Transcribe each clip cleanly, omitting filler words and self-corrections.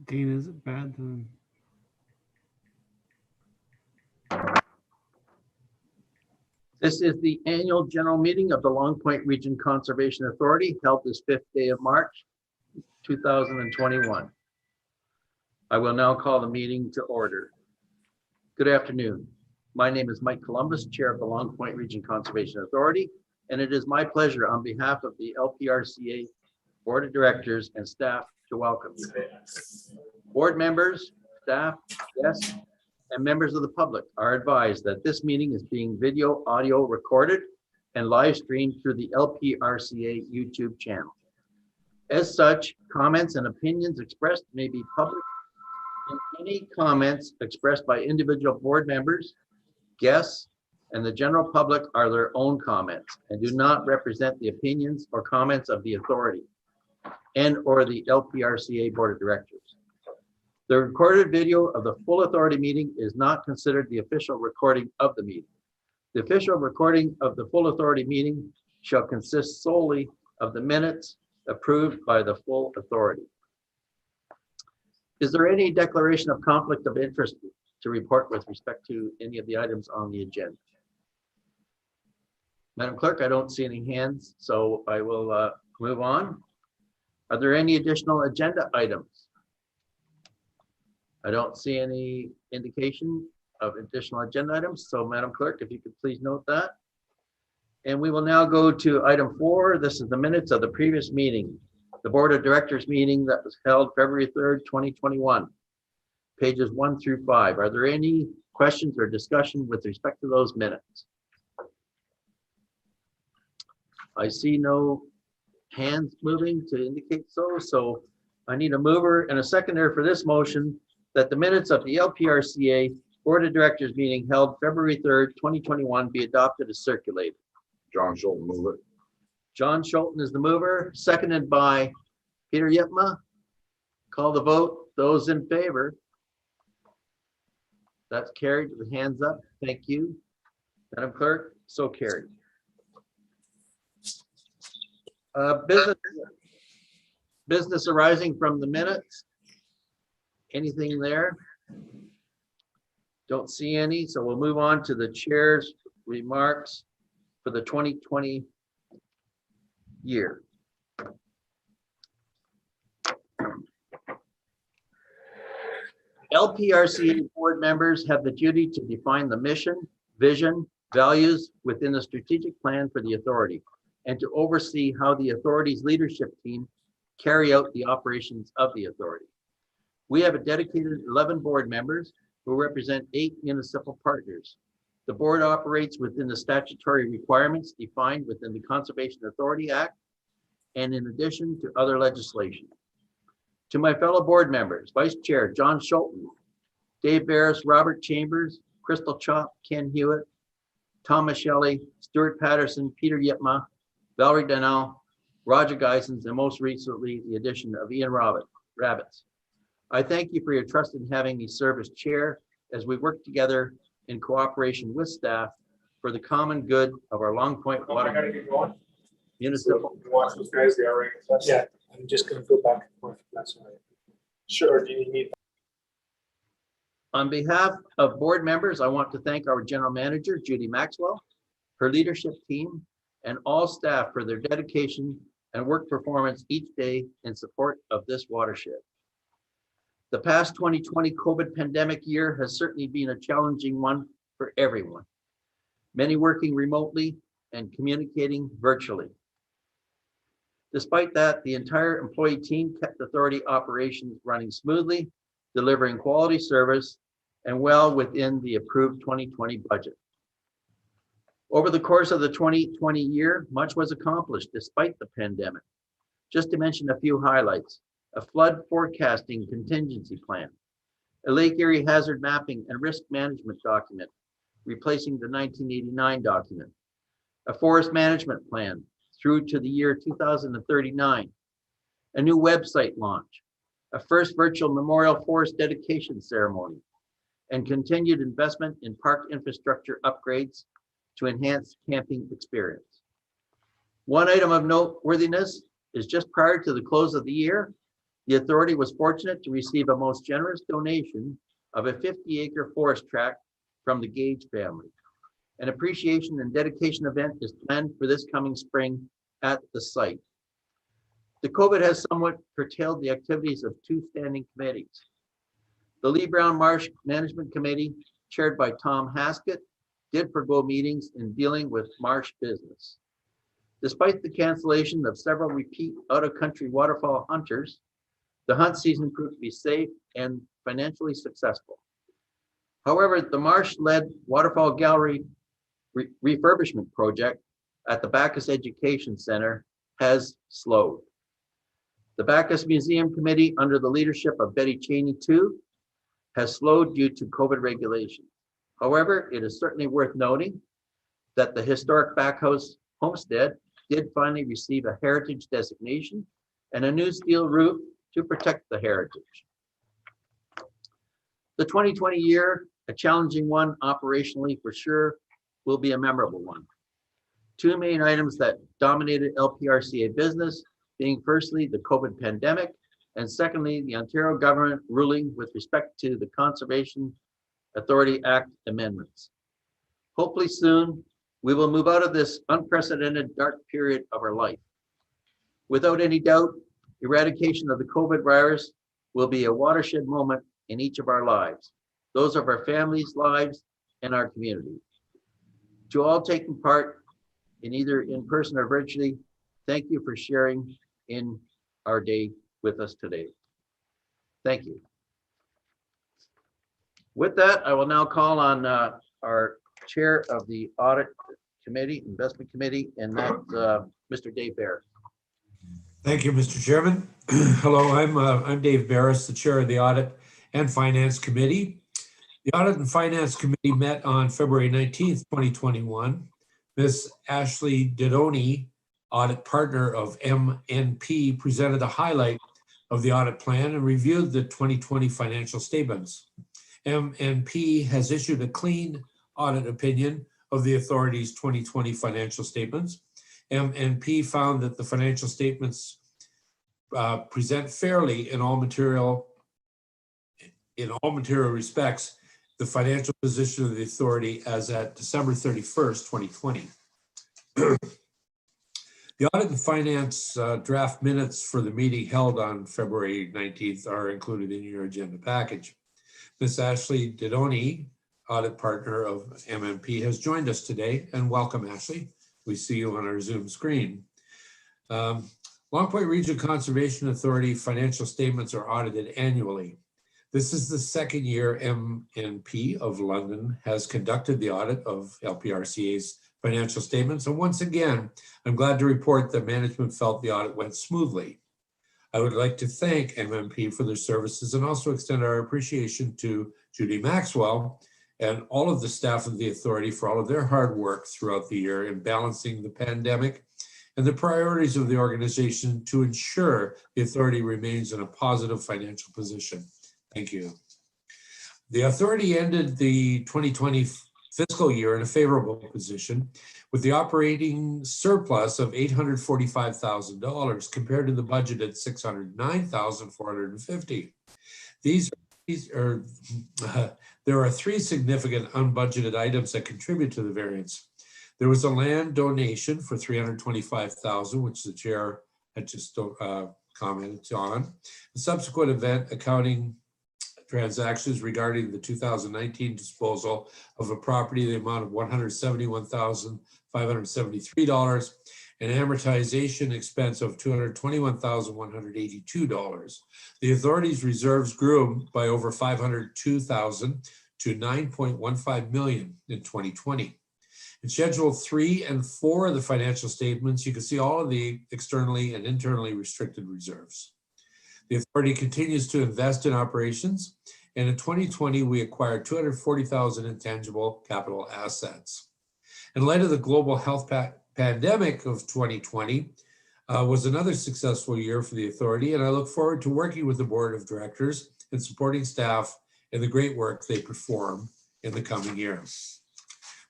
Dean, is it bad then? This is the annual general meeting of the Long Point Region Conservation Authority held this 5th day of March, 2021. I will now call the meeting to order. Good afternoon. My name is Mike Columbus, Chair of the Long Point Region Conservation Authority, and it is my pleasure on behalf of the LPRCA Board of Directors and staff to welcome you. Board members, staff, guests, and members of the public are advised that this meeting is being video audio recorded and live streamed through the LPRCA YouTube channel. As such, comments and opinions expressed may be public, and any comments expressed by individual board members, guests, and the general public are their own comments and do not represent the opinions or comments of the authority and or the LPRCA Board of Directors. The recorded video of the full authority meeting is not considered the official recording of the meeting. The official recording of the full authority meeting shall consist solely of the minutes approved by the full authority. Is there any declaration of conflict of interest to report with respect to any of the items on the agenda? Madam Clerk, I don't see any hands, so I will move on. Are there any additional agenda items? I don't see any indication of additional agenda items. So Madam Clerk, if you could please note that. And we will now go to item 4. This is the minutes of the previous meeting, the Board of Directors meeting that was held February 3rd, 2021, pages 1 through 5. Are there any questions or discussion with respect to those minutes? I see no hands moving to indicate so. So I need a mover and a seconder for this motion that the minutes of the LPRCA Board of Directors meeting held February 3rd, 2021 be adopted as circulated. John Schulten, move it. John Schulten is the mover, seconded by Peter Yipma. Call the vote. Those in favor? That's carried with the hands up. Thank you. Madam Clerk, so carried. Business arising from the minutes. Anything there? Don't see any, so we'll move on to the chair's remarks for the 2020 year. LPRCA board members have the duty to define the mission, vision, values within the strategic plan for the authority and to oversee how the authority's leadership team carry out the operations of the authority. We have a dedicated 11 board members who represent 8 municipal partners. The board operates within the statutory requirements defined within the Conservation Authority Act and in addition to other legislation. To my fellow board members, Vice Chair John Schulten, Dave Barris, Robert Chambers, Crystal Chop, Ken Hewitt, Thomas Shelley, Stuart Patterson, Peter Yipma, Valerie Donnell, Roger Geisens, and most recently the addition of Ian Rabbits. I thank you for your trust in having me serve as chair as we work together in cooperation with staff for the common good of our Long Point Water Municipal. You want those guys, they already. Yeah, I'm just gonna go back and forth. That's all right. Sure, do you need? On behalf of board members, I want to thank our general manager, Judy Maxwell, her leadership team, and all staff for their dedication and work performance each day in support of this watershed. The past 2020 COVID pandemic year has certainly been a challenging one for everyone. Many working remotely and communicating virtually. Despite that, the entire employee team kept authority operations running smoothly, delivering quality service and well within the approved 2020 budget. Over the course of the 2020 year, much was accomplished despite the pandemic. Just to mention a few highlights: a flood forecasting contingency plan, a Lake Erie hazard mapping and risk management document, replacing the 1989 document, a forest management plan through to the year 2039, a new website launch, a first virtual memorial forest dedication ceremony, and continued investment in park infrastructure upgrades to enhance camping experience. One item of noteworthiness is just prior to the close of the year, The authority was fortunate to receive a most generous donation of a 50-acre forest tract from the Gage family. An appreciation and dedication event is planned for this coming spring at the site. The COVID has somewhat curtailed the activities of two standing committees. The Lee Brown Marsh Management Committee, chaired by Tom Haskett, did forgo meetings in dealing with marsh business. Despite the cancellation of several repeat out-of-country waterfowl hunters, the hunt season proved to be safe and financially successful. However, the marsh-led waterfowl gallery refurbishment project at the Bacchus Education Center has slowed. The Bacchus Museum Committee, under the leadership of Betty Cheney II, has slowed due to COVID regulations. However, it is certainly worth noting that the historic Bacchus homestead did finally receive a heritage designation and a new steel roof to protect the heritage. The 2020 year, a challenging one operationally for sure, will be a memorable one. Two main items that dominated LPRCA business being firstly the COVID pandemic, and secondly, the Ontario government ruling with respect to the Conservation Authority Act amendments. Hopefully soon, we will move out of this unprecedented dark period of our life. Without any doubt, eradication of the COVID virus will be a watershed moment in each of our lives, those of our families' lives and our community. To all taking part in either in person or virtually, thank you for sharing in our day with us today. Thank you. With that, I will now call on our chair of the Audit Committee, Investment Committee, and that's Mr. Dave Barris. Thank you, Mr. Chairman. Hello, I'm Dave Barris, the chair of the Audit and Finance Committee. The Audit and Finance Committee met on February 19th, 2021. Ms. Ashley Didoni, audit partner of MNP, presented a highlight of the audit plan and reviewed the 2020 financial statements. MNP has issued a clean audit opinion of the authority's 2020 financial statements. MNP found that the financial statements present fairly in all material respects the financial position of the authority as at December 31st, 2020. The Audit and Finance draft minutes for the meeting held on February 19th are included in your agenda package. Ms. Ashley Didoni, audit partner of MNP, has joined us today, and welcome, Ashley. We see you on our Zoom screen. Long Point Region Conservation Authority financial statements are audited annually. This is the second year MNP of London has conducted the audit of LPRCA's financial statements. And once again, I'm glad to report that management felt the audit went smoothly. I would like to thank MNP for their services and also extend our appreciation to Judy Maxwell and all of the staff of the authority for all of their hard work throughout the year in balancing the pandemic and the priorities of the organization to ensure the authority remains in a positive financial position. Thank you. The authority ended the 2020 fiscal year in a favorable position with the operating surplus of $845,000 compared to the budget at $609,450. There are three significant unbudgeted items that contribute to the variance. There was a land donation for $325,000, which the chair had just commented on. The subsequent event accounting transactions regarding the 2019 disposal of a property, the amount of $171,573, and amortization expense of $221,182. The authority's reserves grew by over $502,000 to $9.15 million in 2020. In Schedule 3 and 4 of the financial statements, you can see all of the externally and internally restricted reserves. The authority continues to invest in operations, and in 2020, we acquired $240,000 in tangible capital assets. In light of the global health pandemic of 2020, was another successful year for the authority, and I look forward to working with the board of directors and supporting staff in the great work they perform in the coming year.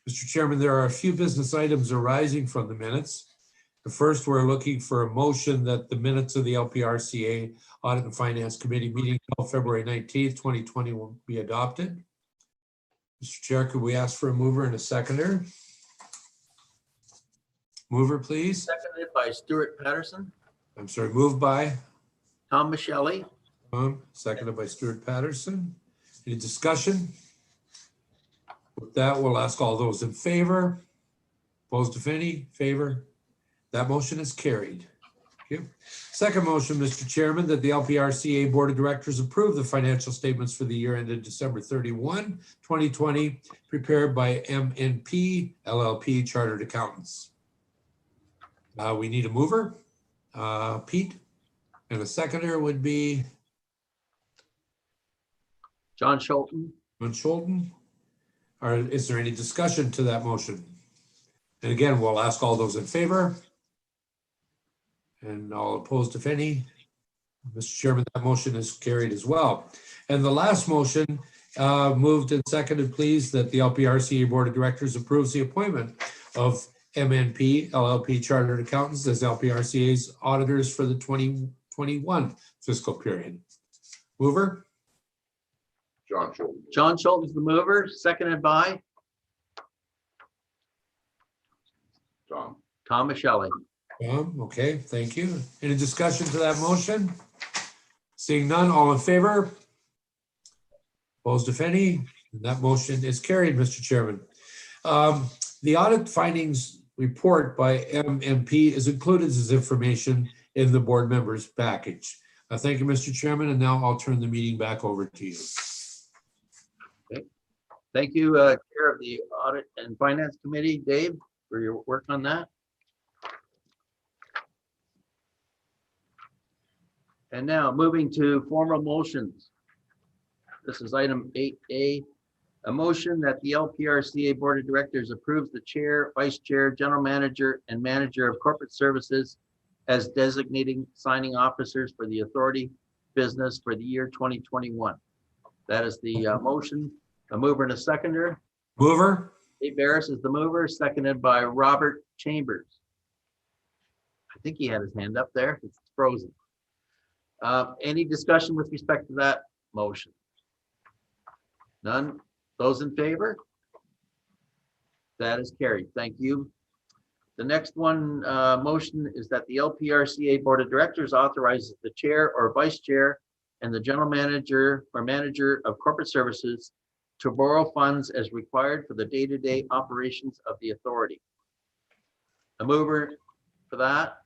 Mr. Chairman, there are a few business items arising from the minutes. The first, we're looking for a motion that the minutes of the LPRCA Audit and Finance Committee meeting held February 19th, 2020 will be adopted. Mr. Chair, could we ask for a mover and a seconder? Mover, please. Seconded by Stuart Patterson. I'm sorry, moved by Tom Michelli. Tom, seconded by Stuart Patterson. Any discussion? With that, we'll ask all those in favor. Opposed, if any, favor. That motion is carried. Thank you. Second motion, Mr. Chairman, that the LPRCA Board of Directors approve the financial statements for the year ended December 31, 2020, prepared by MNP LLP Chartered Accountants. We need a mover, Pete, and a seconder would be John Schulten. John Schulten. Is there any discussion to that motion? And again, we'll ask all those in favor. And all opposed, if any. Mr. Chairman, that motion is carried as well. And the last motion, moved and seconded, please, that the LPRCA Board of Directors approves the appointment of MNP LLP Chartered Accountants as LPRCA's auditors for the 2021 fiscal period. Mover? John Schulten. John Schulten is the mover, seconded by Tom. Tom Michelli. Okay, thank you. Any discussion to that motion? Seeing none, all in favor? Opposed, if any? That motion is carried, Mr. Chairman. The audit findings report by MNP is included as information in the board members package. Thank you, Mr. Chairman, and now I'll turn the meeting back over to you. Okay. Thank you, Chair of the Audit and Finance Committee, Dave, for your work on that. And now moving to formal motions. This is item 8A, a motion that the LPRCA Board of Directors approves the chair, vice chair, general manager, and manager of corporate services as designating signing officers for the authority business for the year 2021. That is the motion. A mover and a seconder. Mover? Dave Barris is the mover, seconded by Robert Chambers. I think he had his hand up there. It's frozen. Any discussion with respect to that motion? None. Those in favor? That is carried. Thank you. The next one motion is that the LPRCA Board of Directors authorizes the chair or vice chair and the general manager or manager of corporate services to borrow funds as required for the day-to-day operations of the authority. A mover for that.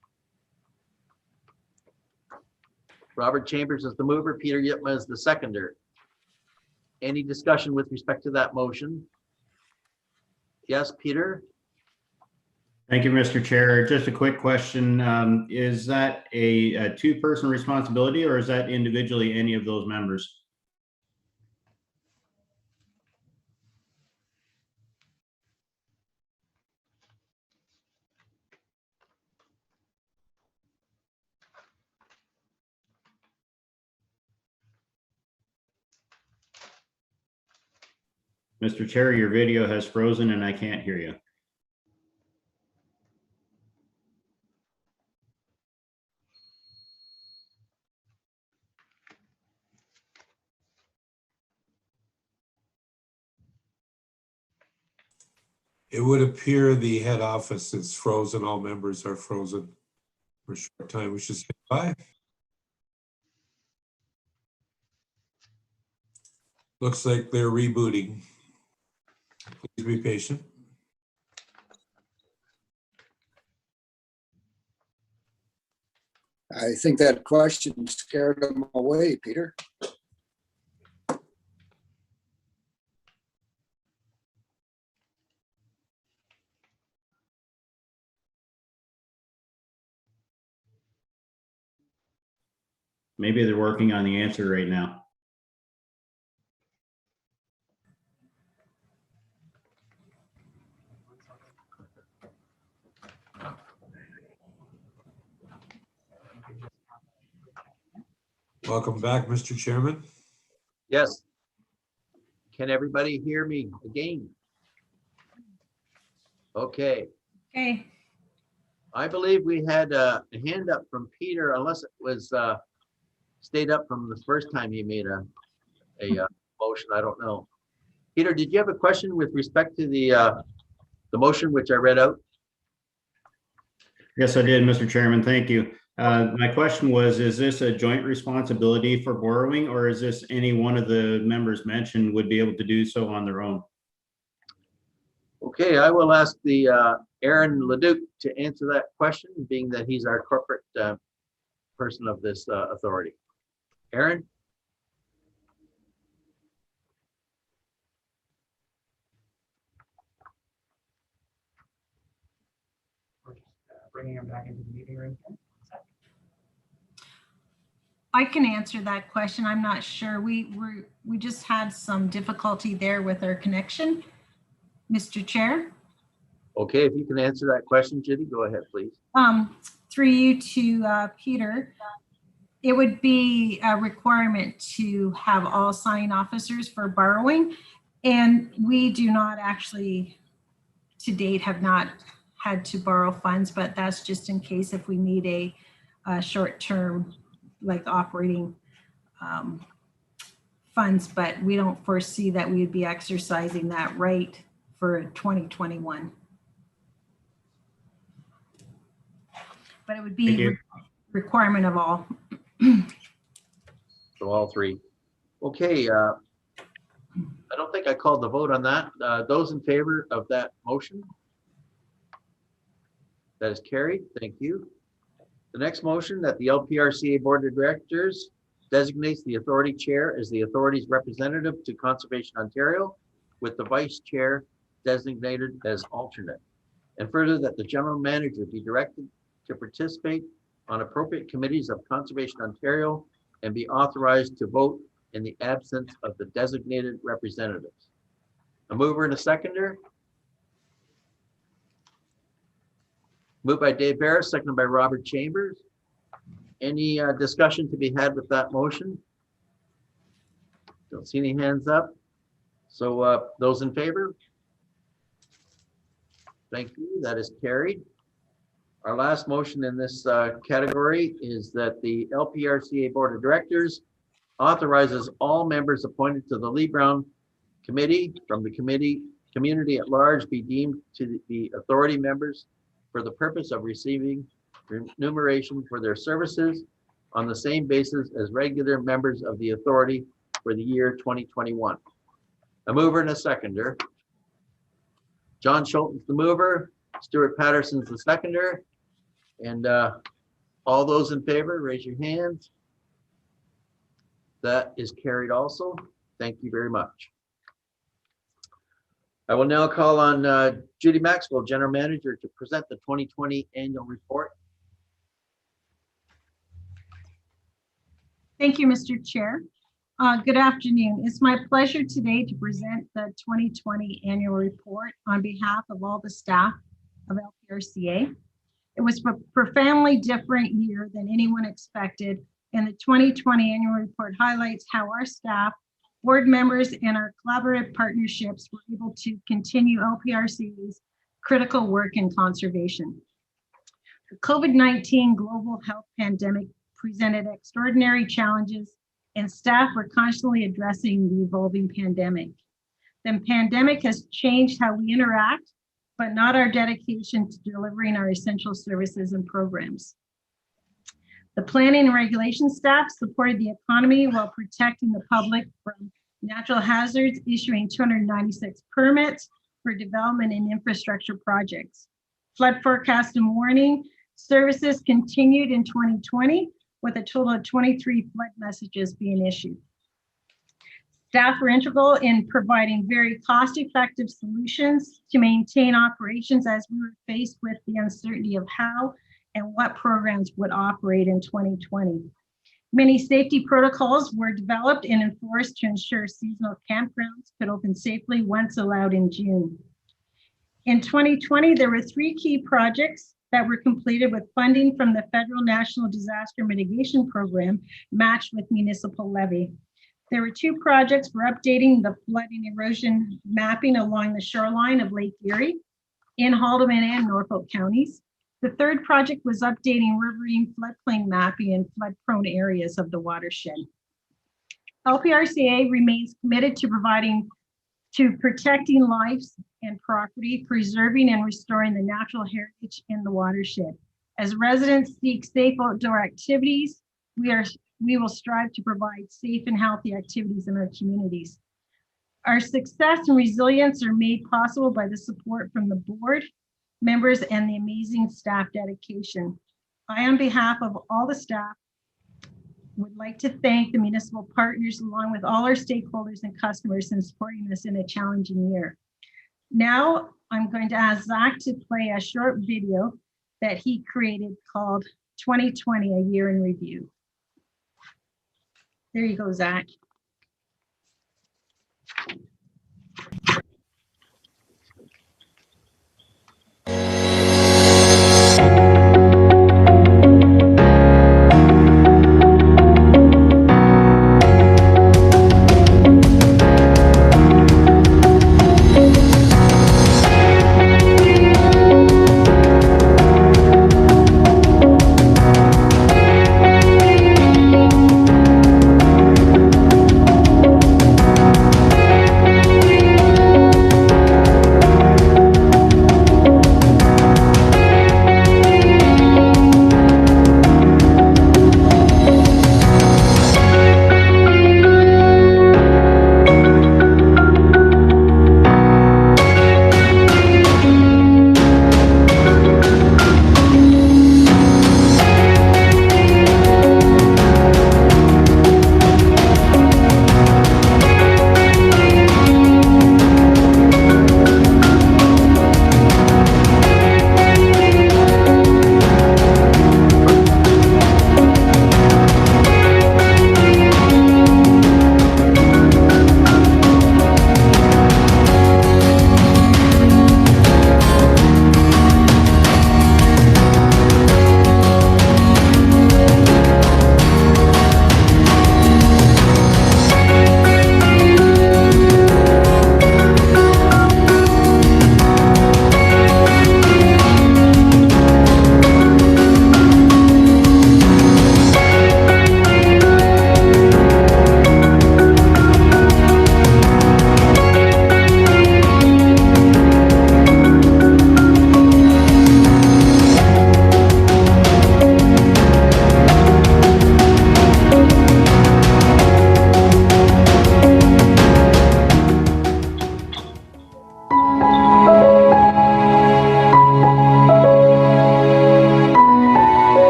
Robert Chambers is the mover. Peter Yitma is the seconder. Any discussion with respect to that motion? Yes, Peter? Thank you, Mr. Chair. Just a quick question. Is that a two-person responsibility or is that individually any of those members? Mr. Chair, your video has frozen and I can't hear you. It would appear the head office is frozen. All members are frozen for a short time. We should say bye. Looks like they're rebooting. Please be patient. I think that question scared them away, Peter. Maybe they're working on the answer right now. Welcome back, Mr. Chairman. Yes. Can everybody hear me again? Okay. Okay, I believe we had a hand up from Peter, unless it was stayed up from the first time he made a motion. I don't know. Peter, did you have a question with respect to the motion which I read out? Yes, I did, Mr. Chairman. Thank you. My question was, is this a joint responsibility for borrowing, or is this any one of the members mentioned would be able to do so on their own? Okay, I will ask the Aaron Leduc to answer that question, being that he's our corporate person of this authority. Aaron? We're just bringing him back into the meeting room. I can answer that question. I'm not sure. We just had some difficulty there with our connection. Mr. Chair, Okay, if you can answer that question, Judy, go ahead, please. through you to Peter, it would be a requirement to have all signing officers for borrowing. And we do not actually, to date, have not had to borrow funds, but that's just in case if we need a short-term, like operating funds, but we don't foresee that we would be exercising that right for 2021. But it would Thank be you. requirement of all. So all three. Okay, I don't think I called the vote on that. Those in favor of that motion? That is carried. Thank you. The next motion, that the LPRCA Board of Directors designates the authority chair as the authority's representative to Conservation Ontario, with the vice chair designated as alternate. And further, that the general manager be directed to participate on appropriate committees of Conservation Ontario and be authorized to vote in the absence of the designated representatives. A mover and a seconder. Moved by Dave Barris, seconded by Robert Chambers. Any discussion to be had with that motion? Don't see any hands up. So those in favor? Thank you. That is carried. Our last motion in this category is that the LPRCA Board of Directors authorizes all members appointed to the Lee Brown Committee from the community at large be deemed to the authority members for the purpose of receiving remuneration for their services on the same basis as regular members of the authority for the year 2021. A mover and a seconder. John Schulten's the mover, Stuart Patterson's the seconder, and all those in favor, raise your hands. That is carried also. Thank you very much. I will now call on Judy Maxwell, General Manager, to present the 2020 annual report. Thank you, Mr. Chair. Good afternoon. It's my pleasure today to present the 2020 annual report on behalf of all the staff of LPRCA. It was a profoundly different year than anyone expected, and the 2020 annual report highlights how our staff, board members, and our collaborative partnerships were able to continue LPRCA's critical work in conservation. The COVID-19 global health pandemic presented extraordinary challenges, and staff were constantly addressing the evolving pandemic. The pandemic has changed how we interact, but not our dedication to delivering our essential services and programs. The planning and regulation staff supported the economy while protecting the public from natural hazards, issuing 296 permits for development and infrastructure projects. Flood forecast and warning services continued in 2020, with a total of 23 flood messages being issued. Staff were integral in providing very cost-effective solutions to maintain operations as we were faced with the uncertainty of how and what programs would operate in 2020. Many safety protocols were developed and enforced to ensure seasonal campgrounds could open safely once allowed in June. In 2020, there were 3 key projects that were completed with funding from the Federal National Disaster Mitigation Program matched with municipal levy. There were 2 projects for updating the flooding erosion mapping along the shoreline of Lake Erie in Haldimand and Norfolk counties. The third project was updating riverine floodplain mapping in flood-prone areas of the watershed. LPRCA remains committed to protecting lives and property, preserving and restoring the natural heritage in the watershed. As residents seek safe outdoor activities, we will strive to provide safe and healthy activities in our communities. Our success and resilience are made possible by the support from the board members and the amazing staff dedication. I, on behalf of all the staff, would like to thank the municipal partners along with all our stakeholders and customers in supporting us in a challenging year. Now, I'm going to ask Zach to play a short video that he created called 2020, A Year in Review. There you go, Zach.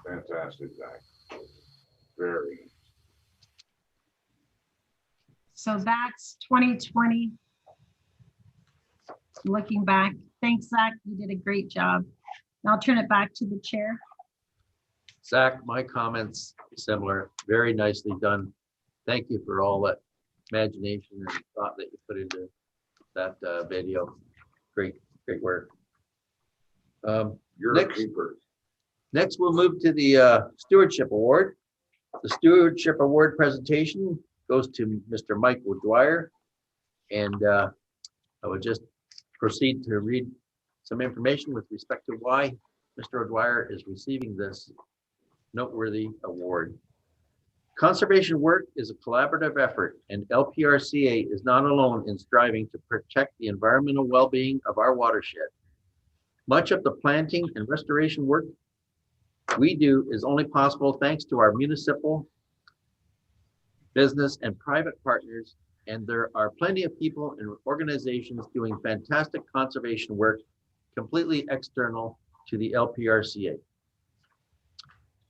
Fantastic, Zach. Very. So that's 2020. Looking back, thanks, Zach. You did a great job. I'll turn it back to the chair. Zach, my comments similar, very nicely done. Thank you for all that imagination and thought that you put into that video. Great work. You're a Next. keeper. Next, we'll move to the Stewardship Award. The Stewardship Award presentation goes to Mr. Michael Dwyer. And I would just proceed to read some information with respect to why Mr. O'Dwyer is receiving this noteworthy award. Conservation work is a collaborative effort, and LPRCA is not alone in striving to protect the environmental well-being of our watershed. Much of the planting and restoration work we do is only possible thanks to our municipal, business, and private partners, and there are plenty of people and organizations doing fantastic conservation work completely external to the LPRCA.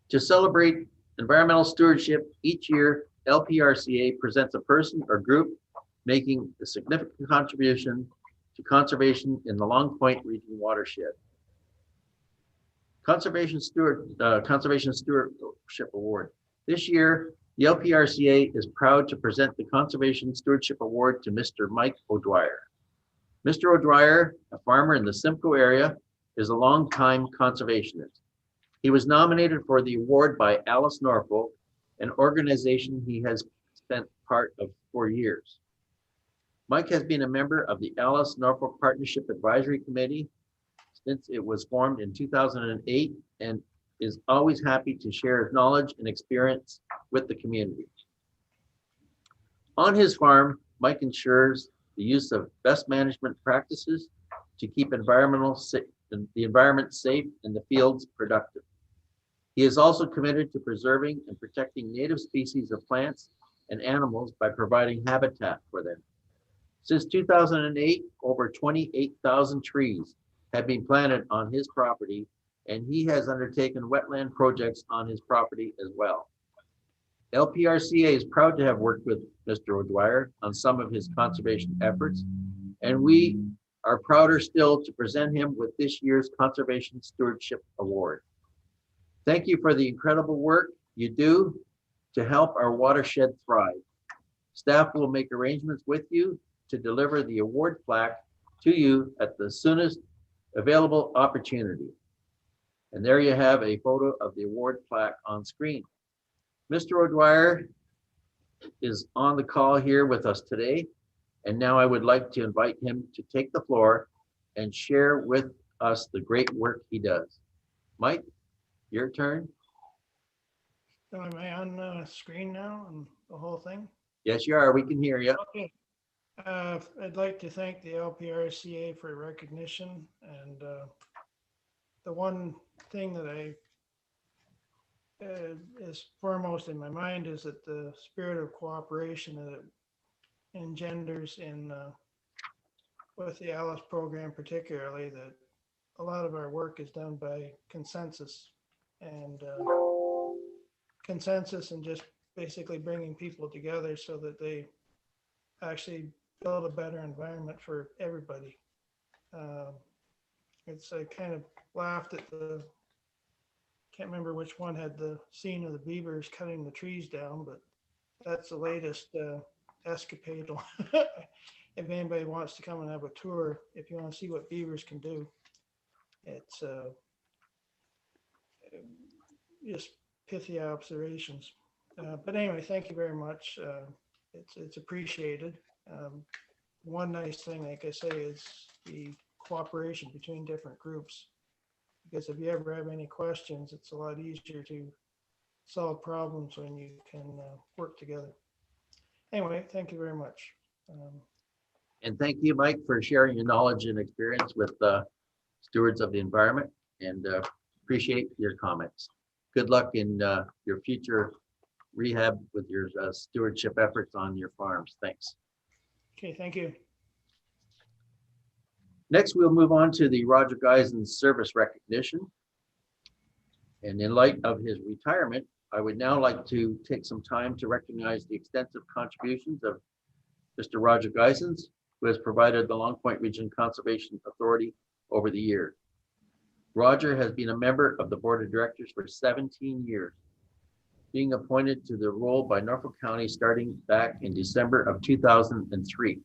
To celebrate environmental stewardship each year, LPRCA presents a person or group making a significant contribution to conservation in the Long Point region watershed. Conservation Stewardship Award. This year, the LPRCA is proud to present the Conservation Stewardship Award to Mr. Mike O'Dwyer. Mr. O'Dwyer, a farmer in the Simcoe area, is a longtime conservationist. He was nominated for the award by Alice Norfolk, an organization he has spent part of for years. Mike has been a member of the Alice Norfolk Partnership Advisory Committee since it was formed in 2008 and is always happy to share his knowledge and experience with the community. On his farm, Mike ensures the use of best management practices to keep the environment safe and the fields productive. He is also committed to preserving and protecting native species of plants and animals by providing habitat for them. Since 2008, over 28,000 trees have been planted on his property, and he has undertaken wetland projects on his property as well. LPRCA is proud to have worked with Mr. O'Dwyer on some of his conservation efforts, and we are prouder still to present him with this year's Conservation Stewardship Award. Thank you for the incredible work you do to help our watershed thrive. Staff will make arrangements with you to deliver the award plaque to you at the soonest available opportunity. And there you have a photo of the award plaque on screen. Mr. O'Dwyer is on the call here with us today. And now I would like to invite him to take the floor and share with us the great work he does. Mike, your turn. So am I on the screen now and the whole thing? Yes, you are. We can hear you. Okay. I'd like to thank the LPRCA for recognition, and the one thing that is foremost in my mind is that the spirit of cooperation that it engenders in with the ALICE program, particularly, that a lot of our work is done by consensus and just basically bringing people together so that they actually build a better environment for everybody. I kind of laughed at can't remember which one had the scene of the beavers cutting the trees down, but that's the latest escapade. If anybody wants to come and have a tour, if you want to see what beavers can do, it's just pithy observations. But anyway, thank you very much. It's appreciated. One nice thing, like I say, is the cooperation between different groups. Because if you ever have any questions, it's a lot easier to solve problems when you can work together. Anyway, thank you very much. And thank you, Mike, for sharing your knowledge and experience with stewards of the environment, and appreciate your comments. Good luck in your future rehab with your stewardship efforts on your farms. Thanks. Okay, thank you. Next, we'll move on to the Roger Geisen service recognition. And in light of his retirement, I would now like to take some time to recognize the extensive contributions of Mr. Roger Geisen, who has provided the Long Point Region Conservation Authority over the years. Roger has been a member of the board of directors for 17 years, being appointed to the role by Norfolk County starting back in December of 2003.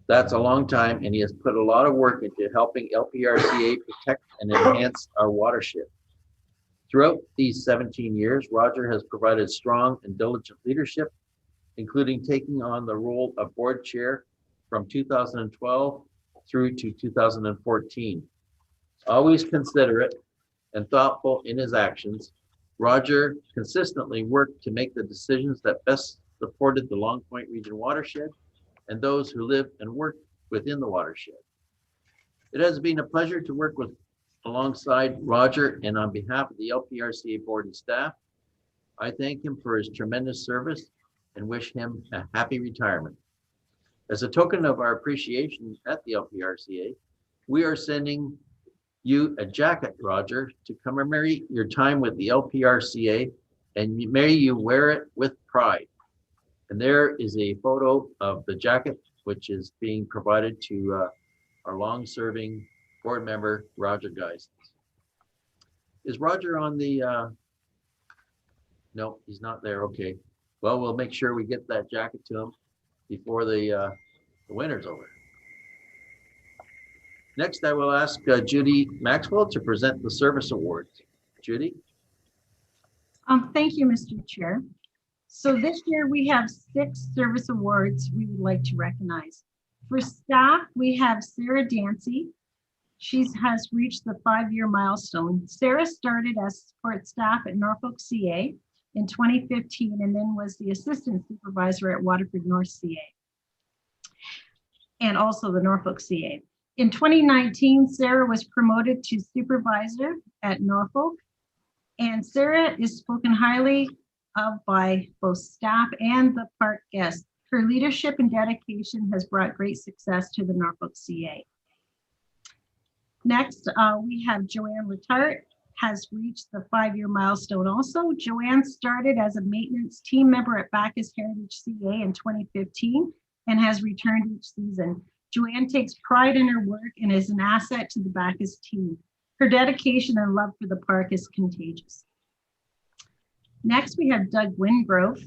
That's a long time, and he has put a lot of work into helping LPRCA protect and enhance our watershed. Throughout these 17 years, Roger has provided strong and diligent leadership, including taking on the role of board chair from 2012 through to 2014. Always considerate and thoughtful in his actions, Roger consistently worked to make the decisions that best supported the Long Point Region watershed and those who live and work within the watershed. It has been a pleasure to work alongside Roger, and on behalf of the LPRCA board and staff, I thank him for his tremendous service and wish him a happy retirement. As a token of our appreciation at the LPRCA, we are sending you a jacket, Roger, to commemorate your time with the LPRCA, and may you wear it with pride. And there is a photo of the jacket, which is being provided to our long-serving board member, Roger Geisens. Is Roger on the, no, he's not there, okay. Well, we'll make sure we get that jacket to him before the winter's over. Next, I will ask Judy Maxwell to present the service awards. Judy? Thank you, Mr. Chair. So this year we have 6 service awards we would like to recognize. For staff, we have Sarah Dancy. She has reached the 5-year milestone. Sarah started as support staff at Norfolk CA in 2015 and then was the assistant supervisor at Waterford North CA and also the Norfolk CA. In 2019, Sarah was promoted to supervisor at Norfolk, and Sarah is spoken highly of by both staff and the park guests. Her leadership and dedication has brought great success to the Norfolk CA. Next, we have Joanne Letarte, has reached the 5-year milestone also. Joanne started as a maintenance team member at Bacchus Heritage CA in 2015 and has returned each season. Joanne takes pride in her work and is an asset to the Bacchus team. Her dedication and love for the park is contagious. Next, we have Doug Wingrove,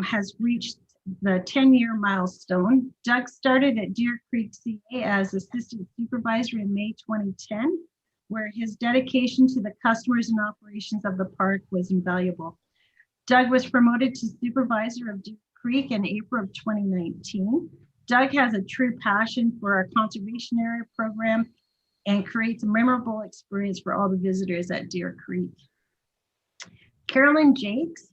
has reached the 10-year milestone. Doug started at Deer Creek CA as assistant supervisor in May 2010, where his dedication to the customers and operations of the park was invaluable. Doug was promoted to supervisor of Deer Creek in April of 2019. Doug has a true passion for our conservation area program and creates a memorable experience for all the visitors at Deer Creek. Carolyn Jakes,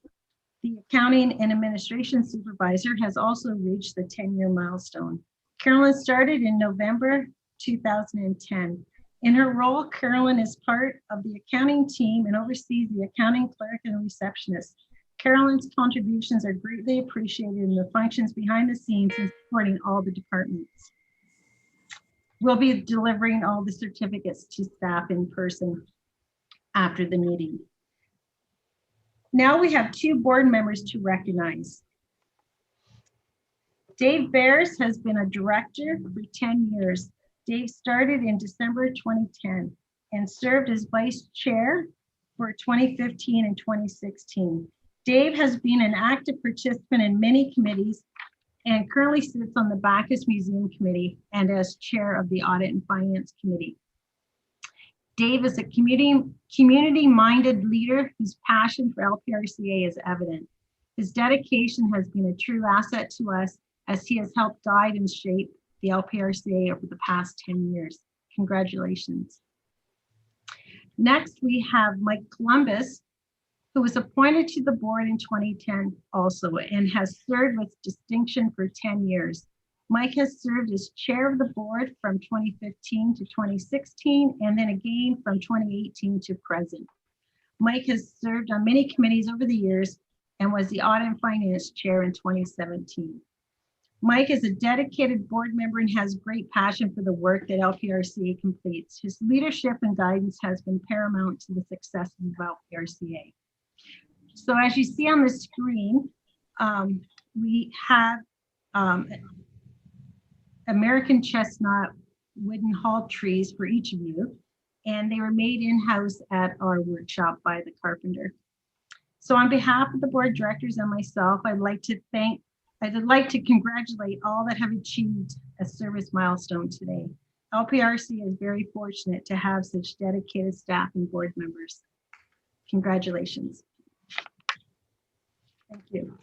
the accounting and administration supervisor, has also reached the 10-year milestone. Carolyn started in November 2010. In her role, Carolyn is part of the accounting team and oversees the accounting clerk and receptionist. Carolyn's contributions are greatly appreciated in the functions behind the scenes and supporting all the departments. We'll be delivering all the certificates to staff in person after the meeting. Now we have 2 board members to recognize. Dave Bears has been a director for 10 years. Dave started in December 2010 and served as vice chair for 2015 and 2016. Dave has been an active participant in many committees and currently sits on the Bacchus Museum Committee and as chair of the Audit and Finance Committee. Dave is a community-minded leader whose passion for LPRCA is evident. His dedication has been a true asset to us as he has helped guide and shape the LPRCA over the past 10 years. Congratulations. Next, we have Mike Columbus, who was appointed to the board in 2010 also and has served with distinction for 10 years. Mike has served as chair of the board from 2015 to 2016 and then again from 2018 to present. Mike has served on many committees over the years and was the Audit and Finance Chair in 2017. Mike is a dedicated board member and has great passion for the work that LPRCA completes. His leadership and guidance has been paramount to the success of LPRCA. So as you see on the screen, we have American chestnut wooden hall trees for each of you, and they were made in-house at our workshop by the carpenter. So on behalf of the board of directors and myself, I'd like to congratulate all that have achieved a service milestone today. LPRC is very fortunate to have such dedicated staff and board members. Congratulations. Thank you.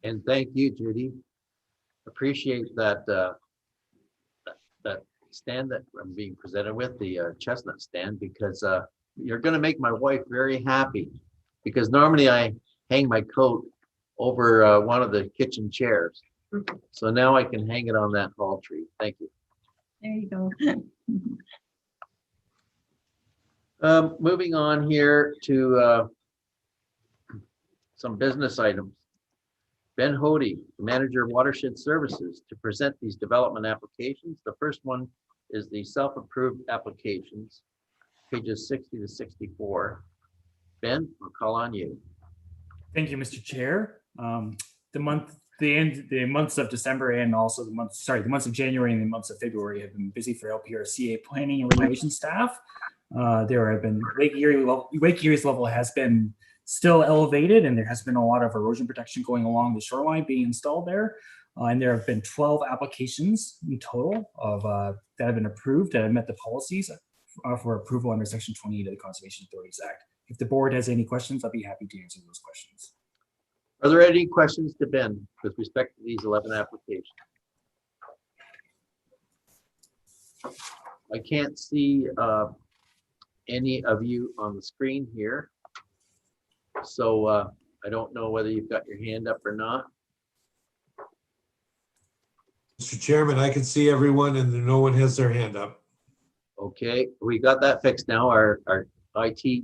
And thank you, Judy. Appreciate that that stand that I'm being presented with, the chestnut stand, because you're gonna make my wife very happy, because normally I hang my coat over one of the kitchen chairs. So now I can hang it on that tall tree. Thank you. There you go. Moving on here to some business items. Ben Hody, Manager of Watershed Services, to present these development applications. The first one is the self-approved applications, pages 60 to 64. Ben, I'll call on you. Thank you, Mr. Chair. The months of December and also the months of January and the months of February have been busy for LPRCA planning and regulation staff. There have been Lake Erie's level has been still elevated, and there has been a lot of erosion protection going along the shoreline being installed there. And there have been 12 applications in total of that have been approved that have met the policies for approval under Section 28 of the Conservation Authorities Act. If the board has any questions, I'll be happy to answer those questions. Are there any questions to Ben with respect to these 11 applications? I can't see any of you on the screen here. So I don't know whether you've got your hand up or not. Mr. Chairman, I can see everyone and no one has their hand up. Okay, we got that fixed now. Our IT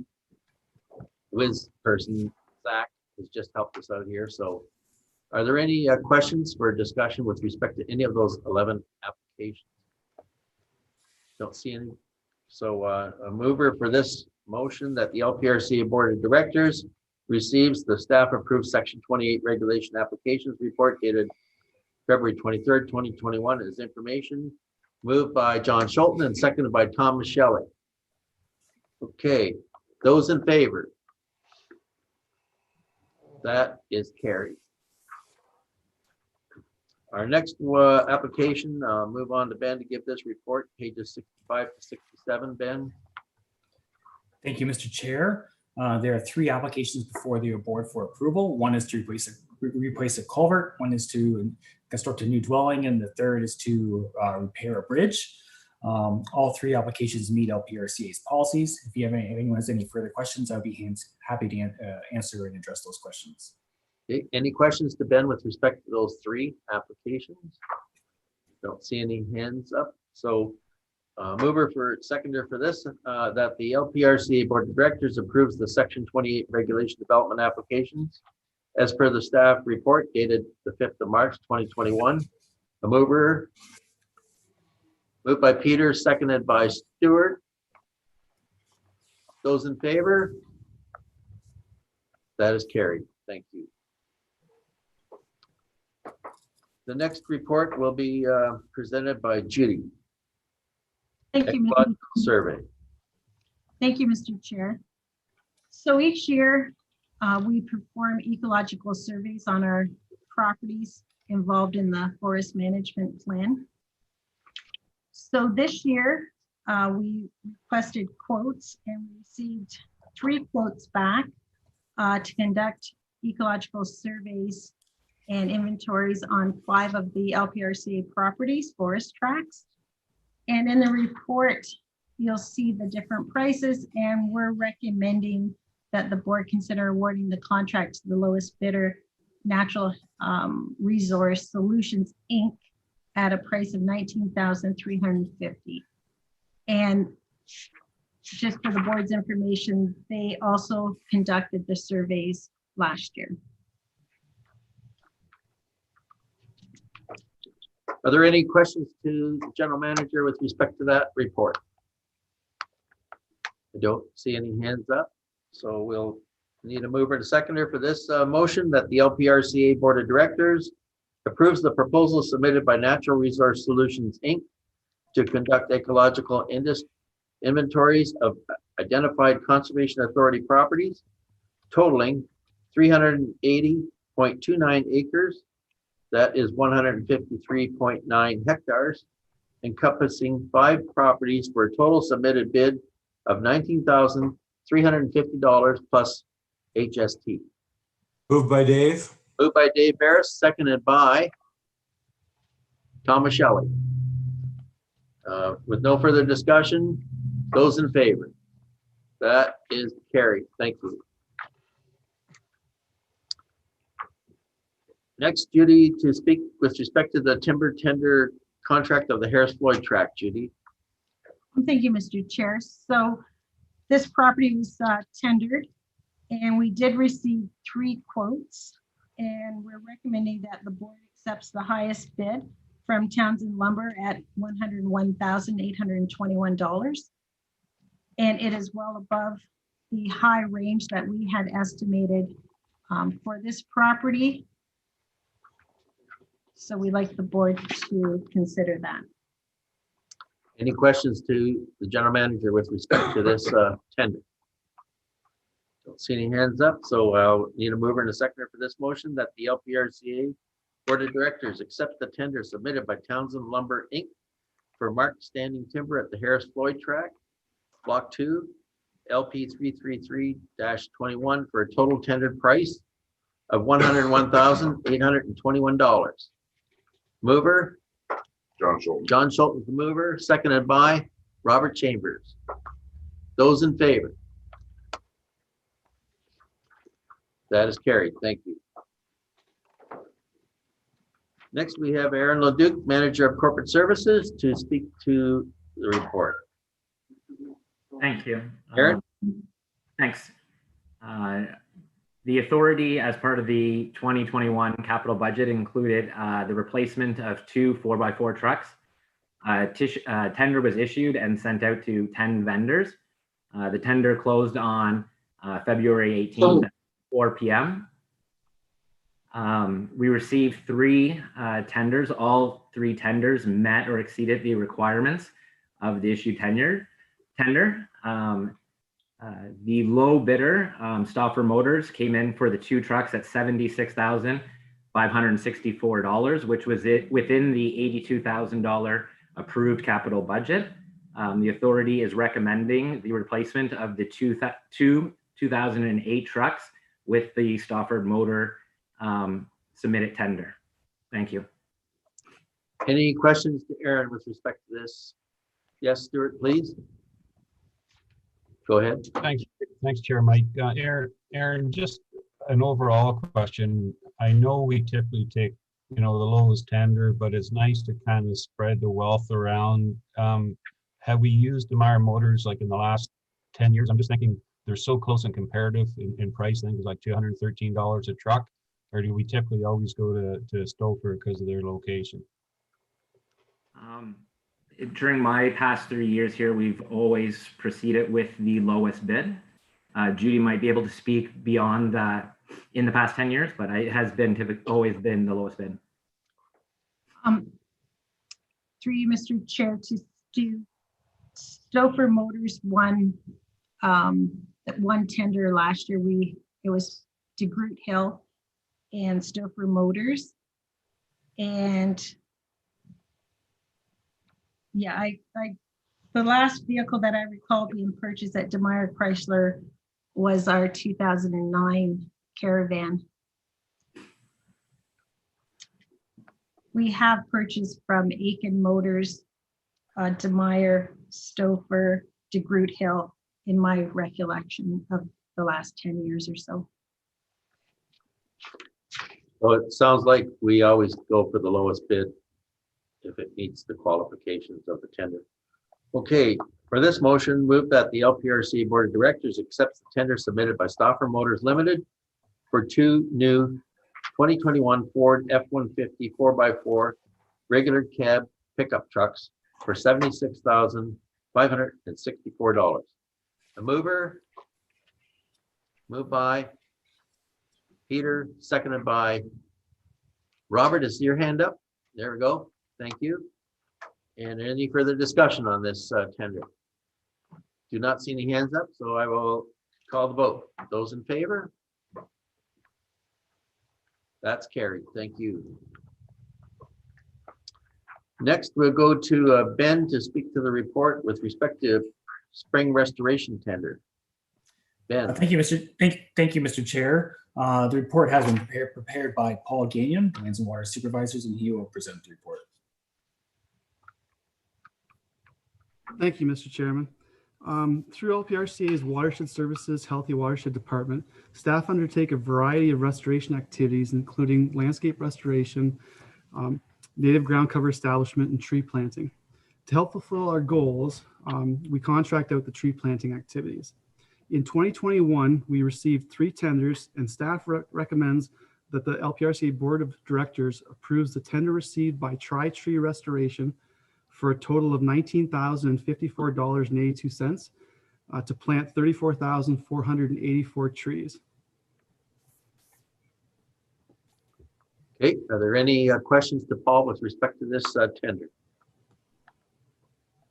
whiz person, Zach, has just helped us out here. So are there any questions for discussion with respect to any of those 11 applications? Don't see any. So a mover for this motion that the LPRCA Board of Directors receives the staff approved Section 28 regulation applications report dated February 23rd, 2021 as information. Moved by John Schulten and seconded by Tom Michelle. Okay, those in favor? That is carried. Our next application, move on to Ben to give this report, pages 65 to 67, Ben. Thank you, Mr. Chair. There are 3 applications before the board for approval. One is to replace a culvert, one is to construct a new dwelling, and the third is to repair a bridge. All 3 applications meet LPRCA's policies. If anyone has any further questions, I'd be happy to answer and address those questions. Okay, any questions to Ben with respect to those 3 applications? Don't see any hands up. So seconder for this, that the LPRCA Board of Directors approves the Section 28 regulation development applications as per the staff report dated the 5th of March, 2021. A mover, moved by Peter, seconded by Stuart. Those in favor? That is carried. Thank you. The next report will be presented by Judy. Thank you, Mr. Ecological Survey. Thank you, Mr. Chair. So each year, we perform ecological surveys on our properties involved in the forest management plan. So this year, we requested quotes and received 3 quotes back to conduct ecological surveys and inventories on 5 of the LPRCA properties, forest tracts. And in the report, you'll see the different prices, and we're recommending that the board consider awarding the contract to the lowest bidder, Natural Resource Solutions, Inc., at a price of $19,350. And just for the board's information, they also conducted the surveys last year. Are there any questions to the general manager with respect to that report? I don't see any hands up, so we'll need a mover and a seconder for this motion that the LPRCA Board of Directors approves the proposal submitted by Natural Resource Solutions, Inc. to conduct ecological inventories of identified Conservation Authority properties totaling 380.29 acres. That is 153.9 hectares, encompassing 5 properties for a total submitted bid of $19,350 plus HST. Moved by Dave. Moved by Dave Barris, seconded by Tom Michelle. With no further discussion, those in favor? That is carried. Thank you. Next, Judy, to speak with respect to the timber tender contract of the Harris Floyd tract. Judy? Thank you, Mr. Chair. So this property was tendered, and we did receive 3 quotes, and we're recommending that the board accepts the highest bid from Townsend Lumber at $101,821. And it is well above the high range that we had estimated for this property. So we'd like the board to consider that. Any questions to the general manager with respect to this tender? Don't see any hands up, so I'll need a mover and a seconder for this motion that the LPRCA Board of Directors accept the tender submitted by Townsend Lumber, Inc. for marked standing timber at the Harris Floyd tract, Block 2, LP 333-21 for a total tendered price of $101,821. Mover? John Schultz. John Schultz, the mover, seconded by Robert Chambers. Those in favor? That is carried. Thank you. Next, we have Aaron Leduc, Manager of Corporate Services, to speak to the report. Thank you. Aaron? Thanks. The authority, as part of the 2021 capital budget, included the replacement of 2 4x4 trucks. Tender was issued and sent out to 10 vendors. The tender closed on February 18th at 4 p.m. We received 3 tenders. All 3 tenders met or exceeded the requirements of the issued tender. The low bidder, Stauffer Motors, came in for the 2 trucks at $76,564, which was within the $82,000 approved capital budget. The authority is recommending the replacement of the 2 2008 trucks with the Stauffer Motor submitted tender. Thank you. Any questions to Aaron with respect to this? Yes, Stuart, please. Go ahead. Thanks, Chair Mike. Aaron, just an overall question. I know we typically take, the lowest tender, but it's nice to kind of spread the wealth around. Have we used DeMeyer Motors like in the last 10 years? I'm just thinking they're so close and comparative in price. I think it's like $213 a truck. Or do we typically always go to Stauffer because of their location? During my past 3 years here, we've always proceeded with the lowest bid. Judy might be able to speak beyond that in the past 10 years, but it has been always been the lowest bid. Through you, Mr. Chair, to do Stauffer Motors one tender last year. It was DeGroot Hill and Stauffer Motors, and yeah, the last vehicle that I recall being purchased at DeMeyer Chrysler was our 2009 Caravan. We have purchased from Aiken Motors, DeMeyer, Stauffer, DeGroot Hill in my recollection of the last 10 years or so. Well, it sounds like we always go for the lowest bid if it meets the qualifications of the tender. Okay, for this motion, move that the LPRC Board of Directors accepts the tender submitted by Stauffer Motors Limited for 2 new 2021 Ford F-150 4x4 regular cab pickup trucks for $76,564. The mover, moved by Peter, seconded by Robert. Is your hand up? There we go. Thank you. And any further discussion on this tender? Do not see any hands up, so I will call the vote. Those in favor? That's carried. Thank you. Next, we'll go to Ben to speak to the report with respect to spring restoration tender. Ben. Thank you, Mr. Chair. The report has been prepared by Paul Gagnon, Lands and Water Supervisors, and he will present the report. Thank you, Mr. Chairman. Through LPRCA's Watershed Services Healthy Watershed Department, staff undertake a variety of restoration activities, including landscape restoration, native ground cover establishment, and tree planting. To help fulfill our goals, we contract out the tree planting activities. In 2021, we received 3 tenders, and staff recommends that the LPRCA Board of Directors approves the tender received by Tri-Tree Restoration for a total of $19,054.82 to plant 34,484 trees. Okay, are there any questions to Paul with respect to this tender?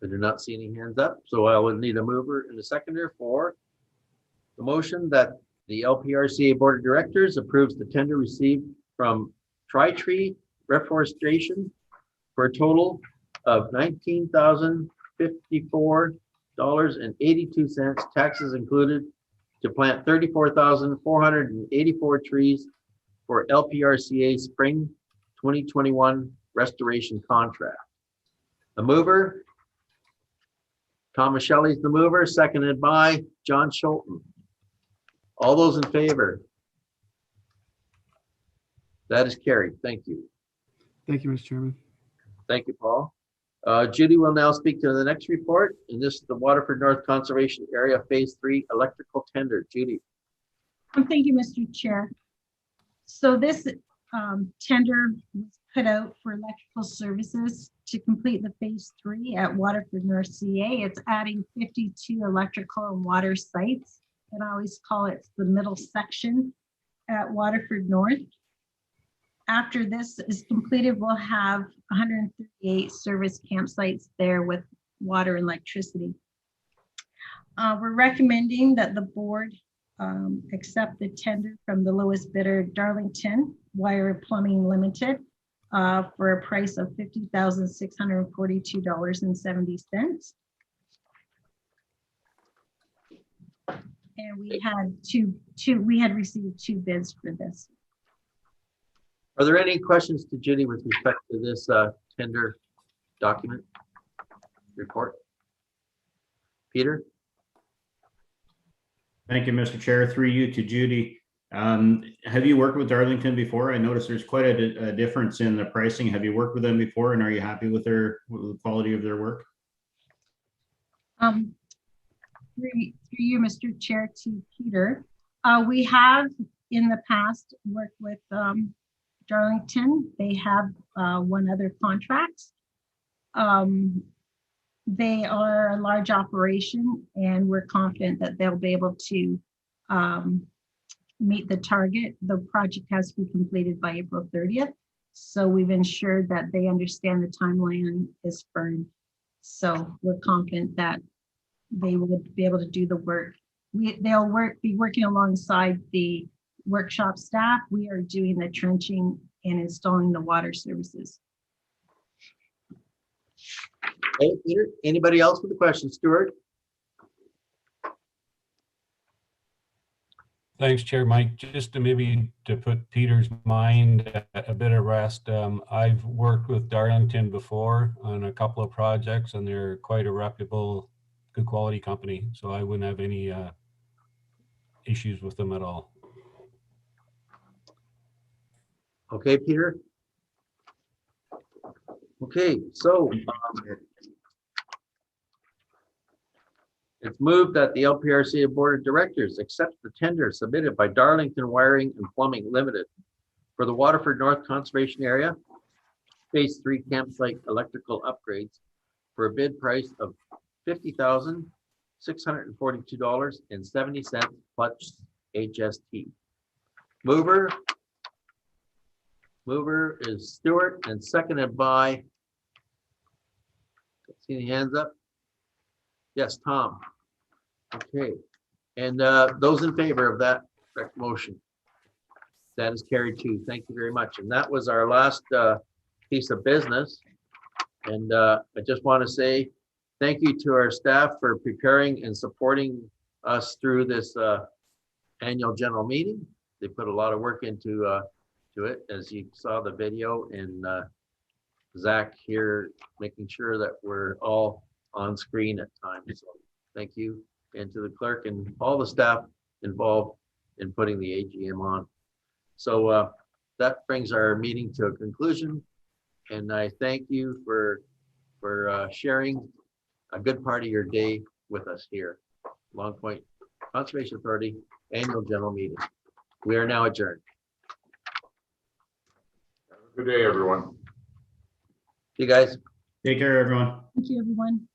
I do not see any hands up, so I will need a mover and a seconder for the motion that the LPRCA Board of Directors approves the tender received from Tri-Tree Reforestation for a total of $19,054.82, taxes included, to plant 34,484 trees for LPRCA Spring 2021 restoration contract. The mover, Thomas Shelley's the mover, seconded by John Schulten. All those in favor? That is carried. Thank you. Thank you, Mr. Chairman. Thank you, Paul. Judy will now speak to the next report, and this is the Waterford North Conservation Area Phase 3 electrical tender. Judy. Thank you, Mr. Chair. So this tender was put out for electrical services to complete the Phase 3 at Waterford North CA. It's adding 52 electrical and water sites, and I always call it the middle section at Waterford North. After this is completed, we'll have 138 service campsites there with water and electricity. We're recommending that the board accept the tender from the lowest bidder, Darlington Wire Plumbing Limited, for a price of $50,642.70. And we had received 2 bids for this. Are there any questions to Judy with respect to this tender document report? Peter? Thank you, Mr. Chair. Through you to Judy. Have you worked with Darlington before? I noticed there's quite a difference in the pricing. Have you worked with them before, and are you happy with the quality of their work? Through you, Mr. Chair, to Peter. We have in the past worked with Darlington. They have won other contracts. They are a large operation, and we're confident that they'll be able to meet the target. The project has to be completed by April 30th. So we've ensured that they understand the timeline is firm. So we're confident that they will be able to do the work. They'll be working alongside the workshop staff. We are doing the trenching and installing the water services. Hey, Peter, anybody else with a question? Stuart? Thanks, Chair Mike. Just to maybe to put Peter's mind at a bit of rest, I've worked with Darlington before on a couple of projects, and they're quite a reputable, good quality company. So I wouldn't have any issues with them at all. Okay, Peter. Okay, so it's moved that the LPRCA Board of Directors accepts the tender submitted by Darlington Wiring and Plumbing Limited for the Waterford North Conservation Area Phase 3 campsite electrical upgrades for a bid price of $50,642.70 plus HST. Mover is Stewart and seconded by, see any hands up? Yes, Tom. Okay, and those in favor of that motion? That is carried too. Thank you very much. And that was our last piece of business. And I just want to say thank you to our staff for preparing and supporting us through this annual general meeting. They put a lot of work into it, as you saw the video, and Zach here making sure that we're all on screen at times. So Thank you, and to the clerk and all the staff involved in putting the AGM on. So that brings our meeting to a conclusion. And I thank you for sharing a good part of your day with us here. Long Point Conservation Authority Annual General Meeting. We are now adjourned. Good day, everyone. See you guys. Take care, everyone. Thank you, everyone.